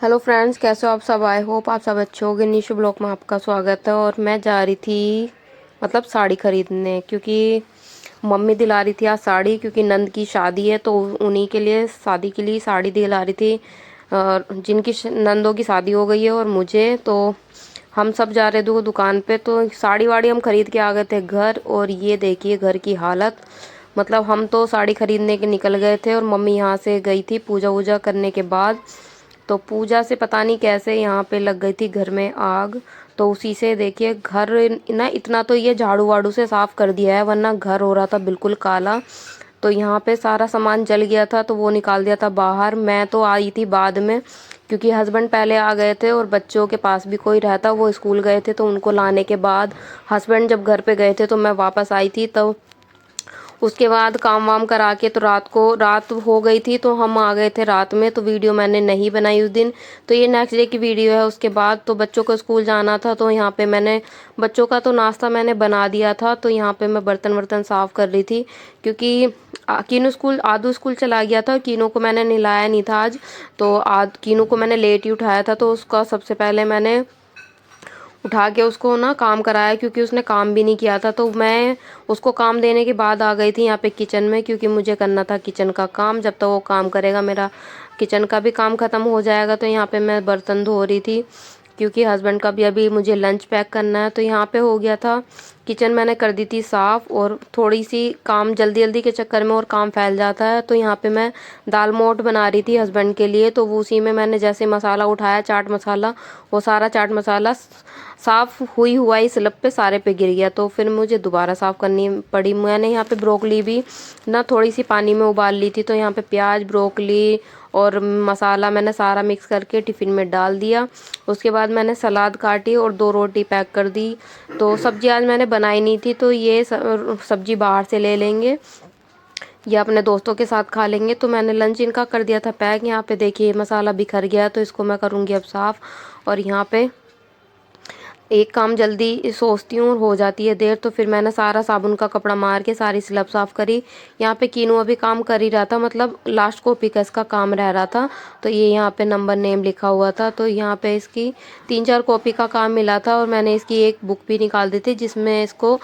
Hello friends, कैसे हो आप सब। आई होप आप सब अच्छे होंगे। निशु ब्लॉग में आपका स्वागत है। और मैं जा रही थी साड़ी खरीदने, क्योंकि मम्मी दिला रही थी आज साड़ी, क्योंकि नंद की शादी है तो उन्हीं के लिए शादी के लिए साड़ी दिला रही थी। जिनकी नंदों की शादी हो गई है और मुझे तो हम सब जा रहे थे दुकान पे। तो साड़ी वाड़ी हम खरीद के आ गए थे घर। और ये देखिए घर की हालत। हम तो साड़ी खरीदने के निकल गए थे और मम्मी यहाँ से गई थी पूजा वूजा करने के बाद। तो पूजा से पता नहीं कैसे यहाँ पे लग गई थी घर में आग। तो उसी से देखिए घर ना इतना तो ये झाड़ू वाड़ू से साफ कर दिया है, वरना घर हो रहा था बिल्कुल काला। तो यहाँ पे सारा सामान जल गया था तो वो निकाल दिया था बाहर। मैं तो आई थी बाद में, क्योंकि हस्बैंड पहले आ गए थे और बच्चों के पास भी कोई रहता, वो स्कूल गए थे। तो उनको लाने के बाद हस्बैंड जब घर पे गए थे तो मैं वापस आई थी। तो उसके बाद काम वाम करा के तो रात हो गई थी, तो हम आ गए थे रात में। तो वीडियो मैंने नहीं बनाई उस दिन। तो ये नेक्स्ट डे की वीडियो है। उसके बाद तो बच्चों को स्कूल जाना था, तो यहाँ पे मैंने बच्चों का तो नाश्ता मैंने बना दिया था। तो यहाँ पे मैं बर्तन वर्तन साफ़ कर रही थी, क्योंकि आदू स्कूल चला गया था। कीनू को मैंने नहलाया नहीं था आज। तो कीनू को मैंने लेट ही उठाया था, तो उसका सबसे पहले मैंने उठा के उसको ना काम कराया, क्योंकि उसने काम भी नहीं किया था। तो मैं उसको काम देने के बाद आ गई थी यहाँ पे किचन में, क्योंकि मुझे करना था किचन का काम। जब तक वो काम करेगा मेरा किचन का भी काम ख़त्म हो जाएगा। तो यहाँ पे मैं बर्तन धो रही थी, क्योंकि हस्बैंड का भी अभी मुझे लंच पैक करना है। तो यहाँ पे हो गया था किचन, मैंने कर दी थी साफ़। और थोड़ी सी काम जल्दी जल्दी के चक्कर में और काम फैल जाता है। तो यहाँ पे मैं दाल मोठ बना रही थी हस्बैंड के लिए। तो वो उसी में मैंने जैसे मसाला उठाया, चाट मसाला, वो सारा चाट मसाला साफ़ हुई हुआ ही स्लब पे सारे पे गिर गया। तो फिर मुझे दोबारा साफ़ करनी पड़ी। मैंने यहाँ पे ब्रोकली भी ना थोड़ी सी पानी में उबाल ली थी। तो यहाँ पे प्याज, ब्रोकली और मसाला मैंने सारा मिक्स करके टिफ़िन में डाल दिया। उसके बाद मैंने सलाद काटी और 2 रोटी पैक कर दी। तो सब्जी आज मैंने बनाई नहीं थी, तो ये सब्जी बाहर से ले लेंगे या अपने दोस्तों के साथ खा लेंगे। तो मैंने लंच इनका कर दिया था पैक। यहाँ पे देखिए मसाला बिखर गया, तो इसको मैं करूँगी अब साफ़। और यहाँ पे एक काम जल्दी सोचती हूँ और हो जाती है देर। तो फिर मैंने सारा साबुन का कपड़ा मार के सारी स्लब साफ़ करी। यहाँ पे कीनू अभी काम कर ही रहा था, लास्ट कॉपी का इसका काम रह रहा था। तो ये यहाँ पे नंबर नेम लिखा हुआ था। तो यहाँ पे इसकी 3-4 कॉपी का काम मिला था, और मैंने इसकी एक बुक भी निकाल दी थी जिसमें इसको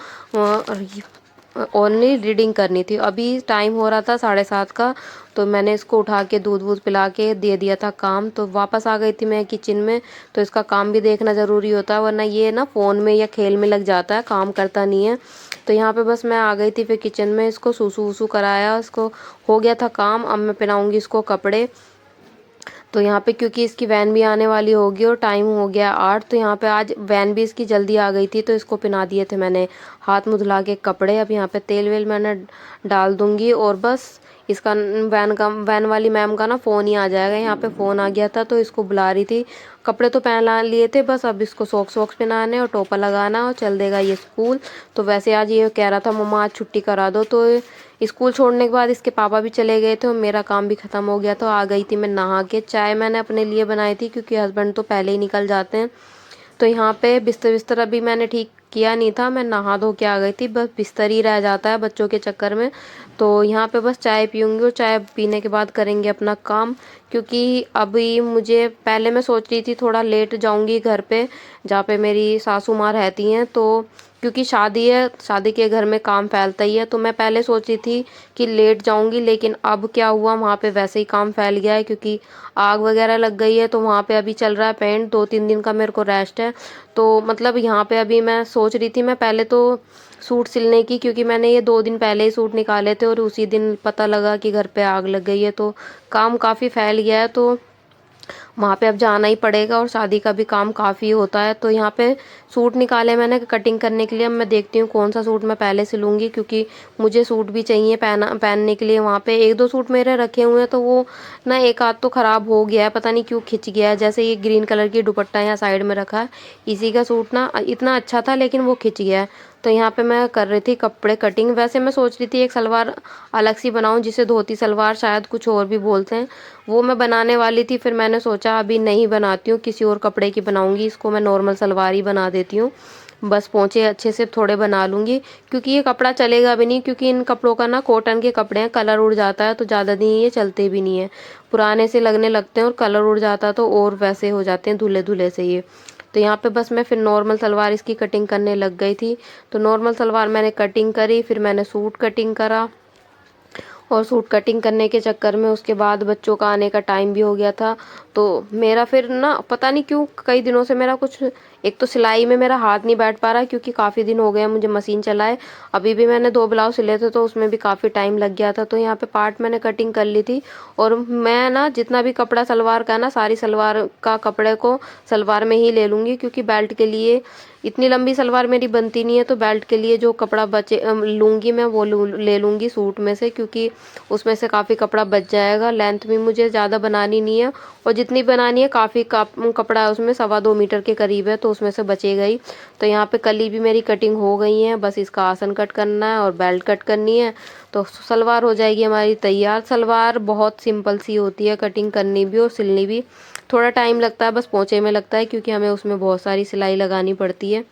ओनली रीडिंग करनी थी। अभी टाइम हो रहा था 7:30 का। तो मैंने इसको उठा के दूध वूध पिला के दे दिया था काम। तो वापस आ गई थी मैं किचन में। तो इसका काम भी देखना ज़रूरी होता है, वरना ये ना फ़ोन में या खेल में लग जाता है, काम करता नहीं है। तो यहाँ पे बस मैं आ गई थी फिर किचन में। इसको सूसू वूसू कराया, इसको हो गया था काम। अब मैं पहनाऊँगी इसको कपड़े। तो यहाँ पे क्योंकि इसकी वैन भी आने वाली होगी और टाइम हो गया 8, तो यहाँ पे आज वैन भी इसकी जल्दी आ गई थी। तो इसको पहना दिए थे मैंने हाथ मुँह धुला के कपड़े। अब यहाँ पे तेल वेल मैंने डाल दूँगी और बस इसका वैन वाली मैम का ना फ़ोन ही आ जाएगा। यहाँ पे फ़ोन आ गया था तो इसको बुला रही थी। कपड़े तो पहना लिए थे, बस अब इसको सॉक्स वॉक्स पहनाने और टोपा लगाना और चल देगा ये स्कूल। तो वैसे आज ये कह रहा था मम्मा आज छुट्टी करा दो। तो स्कूल छोड़ने के बाद इसके पापा भी चले गए थे और मेरा काम भी ख़त्म हो गया। तो आ गई थी मैं नहा के। चाय मैंने अपने लिए बनाई थी, क्योंकि हस्बैंड तो पहले ही निकल जाते हैं। तो यहाँ पे बिस्तर बिस्तर अभी मैंने ठीक किया नहीं था, मैं नहा धो के आ गई थी। बस बिस्तर ही रह जाता है बच्चों के चक्कर में। तो यहाँ पे बस चाय पीऊँगी और चाय पीने के बाद करेंगे अपना काम। क्योंकि अभी मुझे पहले मैं सोच रही थी थोड़ा लेट जाऊँगी घर पे, जहाँ पे मेरी सासू माँ रहती हैं। तो क्योंकि शादी है, शादी के घर में काम फैलता ही है। तो मैं पहले सोची थी कि लेट जाऊंगी, लेकिन अब क्या हुआ, वहाँ पे वैसे ही काम फैल गया है, क्योंकि आग वगैरह लग गई है। तो वहाँ पे अभी चल रहा है पेंट। 2-3 दिन का मेरे को रेस्ट है। तो यहाँ पे अभी मैं सोच रही थी मैं पहले तो सूट सिलने की, क्योंकि मैंने ये 2 दिन पहले ही सूट निकाले थे और उसी दिन पता लगा कि घर पे आग लग गई है। तो काम काफ़ी फैल गया है। तो वहाँ पे अब जाना ही पड़ेगा, और शादी का भी काम काफ़ी होता है। तो यहाँ पे सूट निकाले मैंने कटिंग करने के लिए। अब मैं देखती हूँ कौन सा सूट मैं पहले सिलूँगी, क्योंकि मुझे सूट भी चाहिए पहनने के लिए। वहाँ पे 1-2 सूट मेरे रखे हुए हैं, तो वो ना एक आध तो ख़राब हो गया है, पता नहीं क्यों खिंच गया है। जैसे ये ग्रीन कलर की दुपट्टा यहाँ साइड में रखा है, इसी का सूट ना इतना अच्छा था लेकिन वो खिंच गया है। तो यहाँ पे मैं कर रही थी कपड़े कटिंग। वैसे मैं सोच रही थी एक सलवार अलग सी बनाऊँ, जिसे धोती सलवार शायद कुछ और भी बोलते हैं, वो मैं बनाने वाली थी। फिर मैंने सोचा अभी नहीं बनाती हूँ, किसी और कपड़े की बनाऊँगी, इसको मैं नॉर्मल सलवार ही बना देती हूँ। बस पोंछे अच्छे से थोड़े बना लूँगी, क्योंकि ये कपड़ा चलेगा भी नहीं, क्योंकि इन कपड़ों का ना कॉटन के कपड़े हैं, कलर उड़ जाता है तो ज़्यादा दिन ये चलते भी नहीं है, पुराने से लगने लगते हैं और कलर उड़ जाता है तो और वैसे हो जाते हैं धुले-धुले से ये। तो यहाँ पे बस मैं फिर नॉर्मल सलवार इसकी कटिंग करने लग गई थी। तो नॉर्मल सलवार मैंने कटिंग करी, फिर मैंने सूट कटिंग करा, और सूट कटिंग करने के चक्कर में उसके बाद बच्चों का आने का टाइम भी हो गया था। तो मेरा फिर ना पता नहीं क्यों कई दिनों से मेरा कुछ, एक तो सिलाई में मेरा हाथ नहीं बैठ पा रहा, क्योंकि काफ़ी दिन हो गए हैं मुझे मशीन चलाए। अभी भी मैंने 2 ब्लाउज सिले थे तो उसमें भी काफ़ी टाइम लग गया था। तो यहाँ पे पार्ट मैंने कटिंग कर ली थी, और मैं ना जितना भी कपड़ा सलवार का ना, सारी सलवार का कपड़े को सलवार में ही ले लूँगी, क्योंकि बेल्ट के लिए इतनी लंबी सलवार मेरी बनती नहीं है। तो बेल्ट के लिए जो कपड़ा बचे लूँगी मैं वो ले लूँगी सूट में से, क्योंकि उसमें से काफ़ी कपड़ा बच जाएगा। लेंथ भी मुझे ज़्यादा बनानी नहीं है, और जितनी बनानी है काफ़ी कपड़ा है उसमें, 2.25 मीटर के करीब है, तो उसमें से बचेगा ही। तो यहाँ पे कली भी मेरी कटिंग हो गई है, बस इसका आसन कट करना है और बेल्ट कट करनी है, तो सलवार हो जाएगी हमारी तैयार। सलवार बहुत सिंपल सी होती है कटिंग करनी भी और सिलनी भी, थोड़ा टाइम लगता है बस पोंछे में लगता है, क्योंकि हमें उसमें बहुत सारी सिलाई लगानी पड़ती है।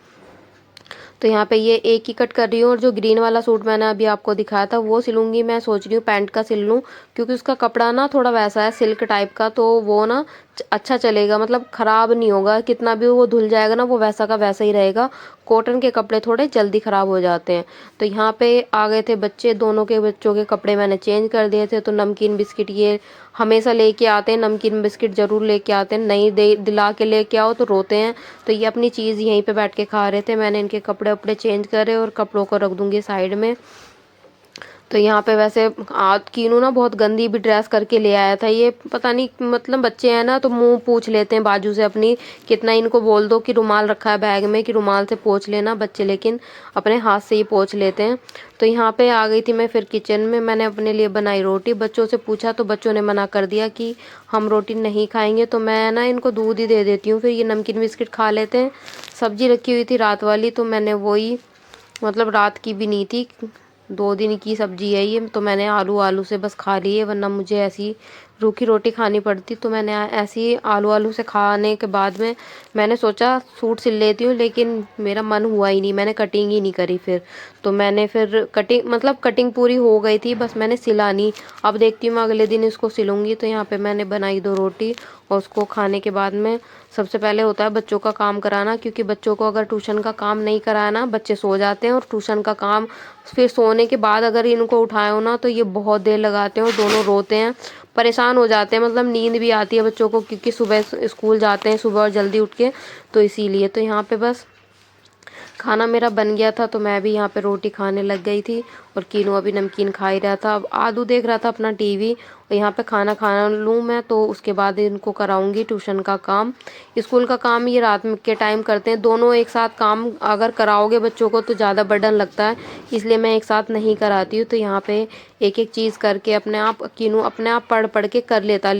तो यहाँ पे ये एक ही कट कर रही हूँ, और जो ग्रीन वाला सूट मैंने अभी आपको दिखाया था वो सिलूंगी। मैं सोच रही हूँ पैंट का सिल लूँ, क्योंकि उसका कपड़ा ना थोड़ा वैसा है सिल्क टाइप का, तो वो ना अच्छा चलेगा, मतलब ख़राब नहीं होगा, कितना भी वो धुल जाएगा ना वो वैसा का वैसा ही रहेगा। कॉटन के कपड़े थोड़े जल्दी ख़राब हो जाते हैं। तो यहाँ पे आ गए थे बच्चे, दोनों के बच्चों के कपड़े मैंने चेंज कर दिए थे। तो नमकीन बिस्किट ये हमेशा लेके आते हैं, नमकीन बिस्किट ज़रूर लेके आते हैं, नहीं दे दिला के लेके आओ तो रोते हैं। तो ये अपनी चीज़ यहीं पे बैठ के खा रहे थे। मैंने इनके कपड़े वपड़े चेंज करे और कपड़ों को रख दूँगी साइड में। तो यहाँ पे वैसे कीनू ना बहुत गंदी भी ड्रेस करके ले आया था, ये पता नहीं, मतलब बच्चे हैं ना तो मुंह पूछ लेते हैं बाजू से अपनी, कितना इनको बोल दो कि रुमाल रखा है बैग में कि रुमाल से पोंछ लेना बच्चे, लेकिन अपने हाथ से ही पोंछ लेते हैं। तो यहाँ पे आ गई थी मैं फिर किचन में, मैंने अपने लिए बनाई रोटी। बच्चों से पूछा तो बच्चों ने मना कर दिया कि हम रोटी नहीं खाएंगे, तो मैं ना इनको दूध ही दे देती हूँ, फिर ये नमकीन बिस्किट खा लेते हैं। सब्जी रखी हुई थी रात वाली, तो मैंने वही, मतलब रात की भी नहीं थी, 2 दिन की सब्जी है ये, तो मैंने आलू से बस खा ली है, वरना मुझे ऐसी रूखी रोटी खानी पड़ती। तो मैंने ऐसे ही आलू से खाने के बाद में मैंने सोचा सूट सिल लेती हूँ, लेकिन मेरा मन हुआ ही नहीं, मैंने कटिंग ही नहीं करी फिर। तो मैंने फिर कटिंग, मतलब कटिंग पूरी हो गई थी, बस मैंने सिला नहीं। अब देखती हूँ मैं अगले दिन इसको सिलूँगी। तो यहाँ पे मैंने बनाई 2 रोटी, और उसको खाने के बाद में सबसे पहले होता है बच्चों का काम कराना, क्योंकि बच्चों को अगर ट्यूशन का काम नहीं कराया ना, बच्चे सो जाते हैं, और ट्यूशन का काम फिर सोने के बाद अगर इनको उठाए हो ना तो ये बहुत देर लगाते हैं और दोनों रोते हैं, परेशान हो जाते हैं, मतलब नींद भी आती है बच्चों को, क्योंकि सुबह स्कूल जाते हैं सुबह और जल्दी उठ के, तो इसीलिए। तो यहाँ पे बस खाना मेरा बन गया था, तो मैं भी यहाँ पे रोटी खाने लग गई थी, और कीनू अभी नमकीन खा ही रहा था। अब आदू देख रहा था अपना टीवी, और यहाँ पे खाना खाना लूँ मैं, तो उसके बाद इनको कराऊंगी ट्यूशन का काम। स्कूल का काम ये रात में के टाइम करते हैं, दोनों एक साथ काम अगर कराओगे बच्चों को तो ज़्यादा बर्डन लगता है, इसलिए मैं एक साथ नहीं कराती हूँ। तो यहाँ पे एक एक चीज़ करके अपने आप कीनू अपने आप पढ़ पढ़ के कर लेता।